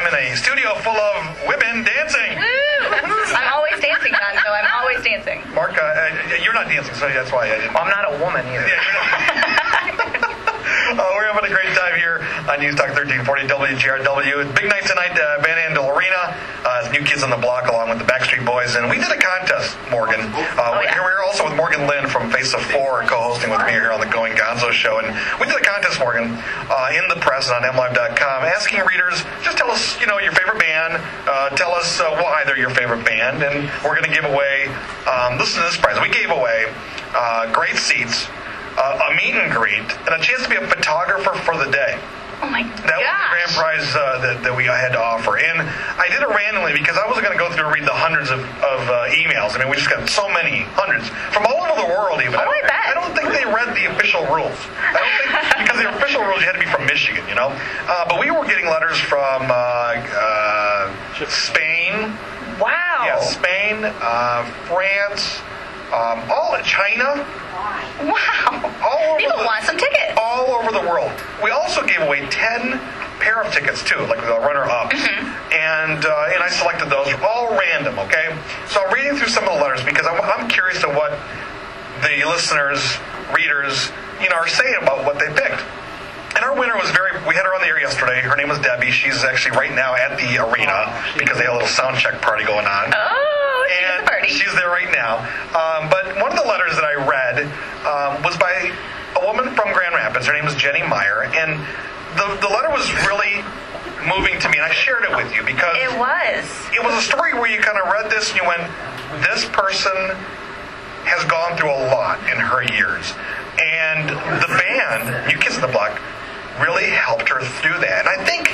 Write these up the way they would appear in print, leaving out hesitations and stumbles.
I'm in a studio full of women dancing. I'm always dancing, Don, so I'm always dancing. Mark, you're not dancing, so that's why I didn't. Well, I'm not a woman either. We're having a great time here on News Talk 1340 WJRW. Big night tonight, Van Andel Arena. New Kids on the Block along with the Backstreet Boys. And we did a contest, Morgan. Here we are also with Morgan Lynn from Face of Four, co-hosting with me here on the Going Gonzo show. And we did a contest, Morgan, in the press and on MI.wmv, asking readers, just tell us, your favorite band. Tell us why they're your favorite band. And we're going to give away, listen to this prize. We gave away great seats, a meet and greet, and a chance to be a photographer for the day. Oh my gosh. That was the grand prize that I had to offer. And I did it randomly because I wasn't going to go through and read the hundreds of emails. I mean, we just got so many, hundreds, from all over the world even. Oh, I bet. I don't think they read the official rules. I don't think, because the official rules, you had to be from Michigan, But we were getting letters from Spain. Wow. Yeah, Spain, France, all of China. Wow. People want some tickets. All over the world. We also gave away 10 pair of tickets, too, like the runner-ups. Mm-hmm. And I selected those, all random, okay? So I'm reading through some of the letters because I'm curious to what the listeners, readers, are saying about what they picked. And our winner was we had her on the air yesterday. Her name was Debbie. She's actually right now at the arena because they had a little sound check party going on. Oh, she's there right now. But one of the letters that I read was by a woman from Grand Rapids. Her name is Jenny Meyer. And the letter was really moving to me. And I shared it with you because it was a story where you kind of read this and you went, this person has gone through a lot in her years. And the band, New Kids on the Block, really helped her through that. And I think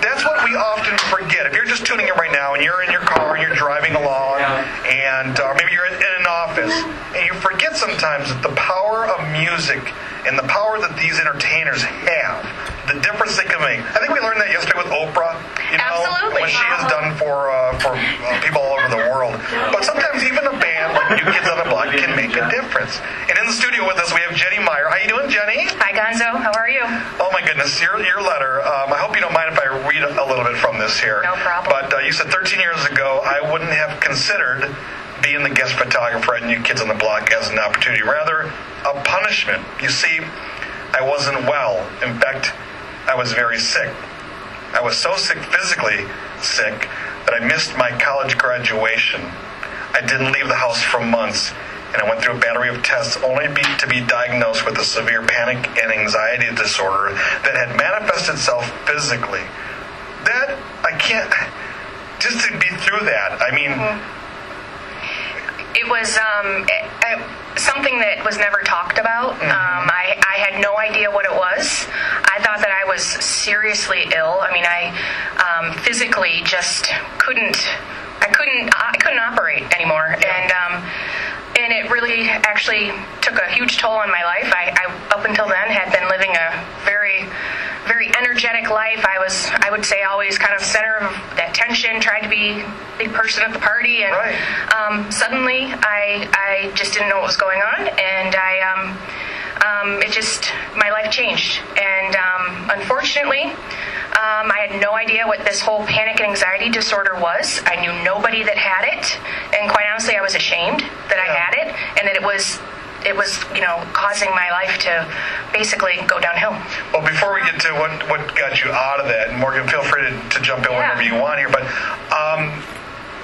that's what we often forget. If you're just tuning in right now and you're in your car and you're driving along and maybe you're in an office and you forget sometimes that the power of music and the power that these entertainers have, the difference they can make. I think we learned that yesterday with Oprah, Absolutely. what she has done for people all over the world. But sometimes even a band like New Kids on the Block can make a difference. And in the studio with us we have Jenny Meyer. How you doing, Jenny? Hi, Gonzo. How are you? Oh my goodness, your letter. I hope you don't mind if I read a little bit from this here. No problem. But you said 13 years ago, I wouldn't have considered being the guest photographer at New Kids on the Block as an opportunity, rather a punishment. You see, I wasn't well. In fact, I was very sick. I was so sick, physically sick, that I missed my college graduation. I didn't leave the house for months, and I went through a battery of tests only to be diagnosed with a severe panic and anxiety disorder that had manifested itself physically. That, I can't, just to be through that, I mean... It was something that was never talked about. I had no idea what it was. I thought that I was seriously ill. I mean, I physically just couldn't operate anymore. And it really actually took a huge toll on my life. I up until then had been living a very, very energetic life. I would say always kind of center of attention, tried to be a big person at the party, and suddenly I just didn't know what was going on, and my life changed. And unfortunately, I had no idea what this whole panic and anxiety disorder was. I knew nobody that had it, and quite honestly, I was ashamed that I had it, and that it was causing my life to basically go downhill. Well, before we get to what got you out of that, and Morgan, feel free to jump in whenever you want here, but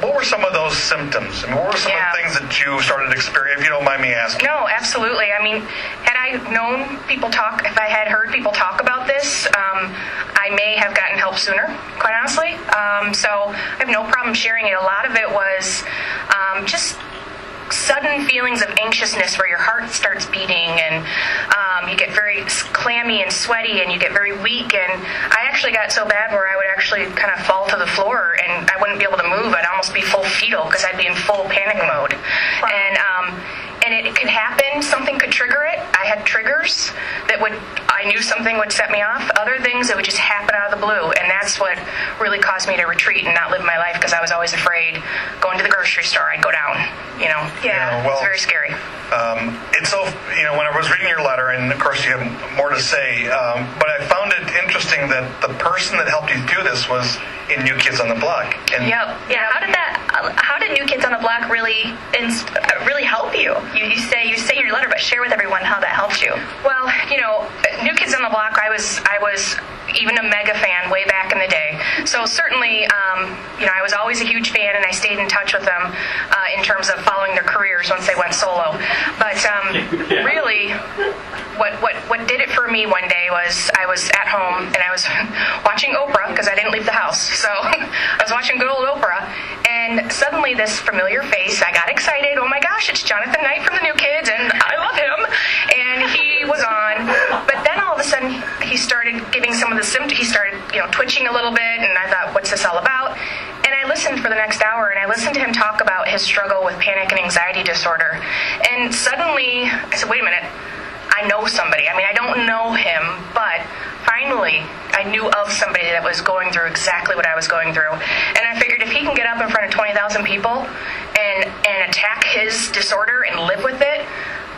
what were some of those symptoms? I mean, what were some of the things that you started to experience, if you don't mind me asking? No, absolutely. I mean, had I known people talk, if I had heard people talk about this, I may have gotten help sooner, quite honestly. So I have no problem sharing it. A lot of it was just sudden feelings of anxiousness where your heart starts beating and you get very clammy and sweaty and you get very weak. And I actually got so bad where I would actually kind of fall to the floor and I wouldn't be able to move. I'd almost be full fetal because I'd be in full panic mode. And it could happen. Something could trigger it. I had triggers that I knew something would set me off. Other things that would just happen out of the blue. And that's what really caused me to retreat and not live my life because I was always afraid. Going to the grocery store, I'd go down. It's very scary. It's so, when I was reading your letter, and of course you have more to say, but I found it interesting that the person that helped you through this was in New Kids on the Block. And Yeah. How did New Kids on the Block really help you? You say in your letter, but share with everyone how that helped you. Well, New Kids on the Block, I was even a mega fan way back in the day. So certainly, I was always a huge fan, and I stayed in touch with them in terms of following their careers once they went solo. But really, what did it for me one day was I was at home and I was watching Oprah because I didn't leave the house. So I was watching good old Oprah, and suddenly this familiar face, I got excited. Oh my gosh, it's Jonathan Knight from the New Kids, and I love him. And he was on, but then all of a sudden he started giving some of the symptoms. He started, twitching a little bit, and I thought, what's this all about? And I listened for the next hour, and I listened to him talk about his struggle with panic and anxiety disorder. And suddenly I said, wait a minute, I know somebody. I mean, I don't know him, but finally I knew of somebody that was going through exactly what I was going through. And I figured if he can get up in front of 20,000 people and attack his disorder and live with it,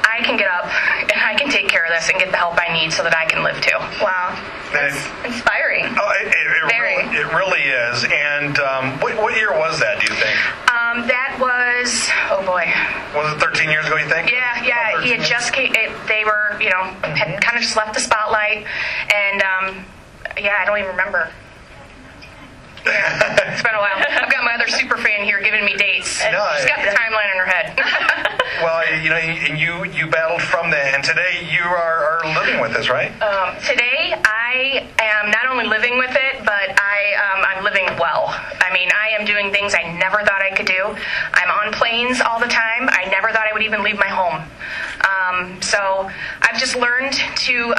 I can get up and I can take care of this and get the help I need so that I can live too. Wow. That's inspiring. Oh, it really is. And what year was that, do you think? That was, oh boy. Was it 13 years ago, you think? Yeah. He had just came, they were, had kind of just left the spotlight. And, I don't even remember. Yeah, it's been a while. I've got my other super fan here giving me dates. She's got the timeline in her head. Well, and you battled from that, and today you are living with this, right? Today I am not only living with it, but I'm living well. I mean, I am doing things I never thought I could do. I'm on planes all the time. I never thought I would even leave my home. So I've just learned to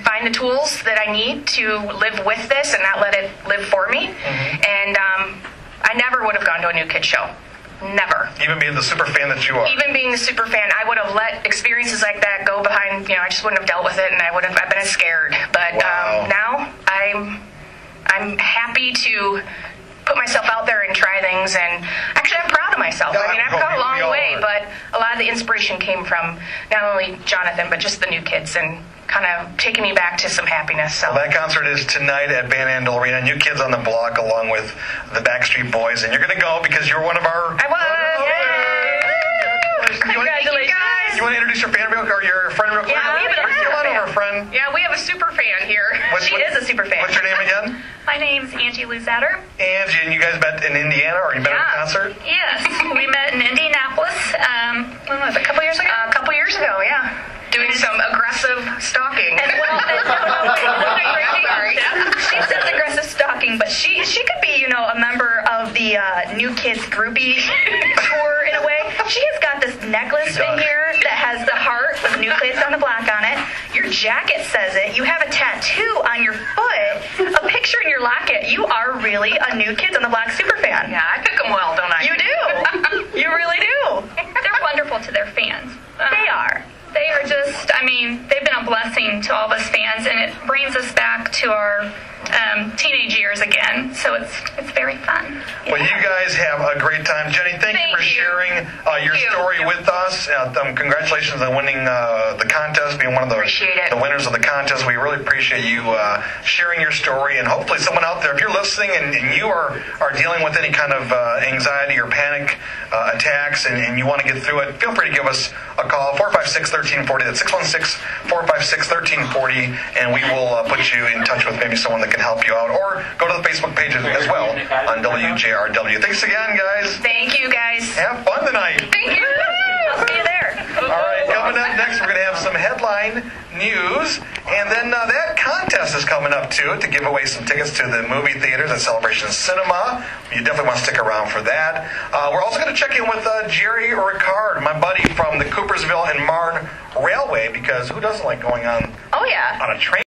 find the tools that I need to live with this and not let it live for me. And I never would have gone to a New Kid show. Never. Even being the super fan that you are. Even being the super fan, I would have let experiences like that go behind, I just wouldn't have dealt with it, and I've been scared. But now I'm happy to put myself out there and try things, and actually I'm proud of myself. I mean, I've come a long way, but a lot of the inspiration came from not only Jonathan, but just the New Kids, and kind of taking me back to some happiness. So. Well, that concert is tonight at Van Andel Arena. New Kids on the Block, along with the Backstreet Boys, and you're going to go because you're one of our... I was! Congratulations! You want to introduce your fan or your friend real quick? Yeah, we have a super fan. Friend. Yeah, we have a super fan here. She is a super fan. What's your name again? My name's Angie Luzatter. Angie, and you guys met in Indiana, or you met at a concert? Yes, we met in Indianapolis. When was it? A couple years ago? A couple years ago, yeah. Doing some aggressive stalking. She says aggressive stalking, but she could be, a member of the New Kids groupie tour in a way. She has got this necklace in here that has the heart with New Kids on the Block on it. Your jacket says it. You have a tattoo on your foot, a picture in your locket. You are really a New Kids on the Block super fan. Yeah, I pick them well, don't I? You do. You really do. They're wonderful to their fans. They are. They are just, they've been a blessing to all of us fans, and it brings us back to our teenage years again, so it's very fun. Well, you guys have a great time. Jenny, thank you for sharing your story with us. Congratulations on winning the contest, being one of the winners of the contest. We really appreciate you sharing your story, and hopefully someone out there, if you're listening and you are dealing with any kind of anxiety or panic attacks and you want to get through it, feel free to give us a call, 456-1340. That's 616-456-1340, and we will put you in touch with maybe someone that can help you out, or go to the Facebook page as well on WJRW. Thanks again, guys. Thank you, guys. Have fun tonight. Thank you. I'll see you there. All right, coming up next, we're going to have some headline news, and then that contest is coming up, too, to give away some tickets to the movie theaters at Celebration Cinema. You definitely want to stick around for that. We're also going to check in with Jerry Ricard, my buddy from the Coopersville and Marne Railway, because who doesn't like going on a train?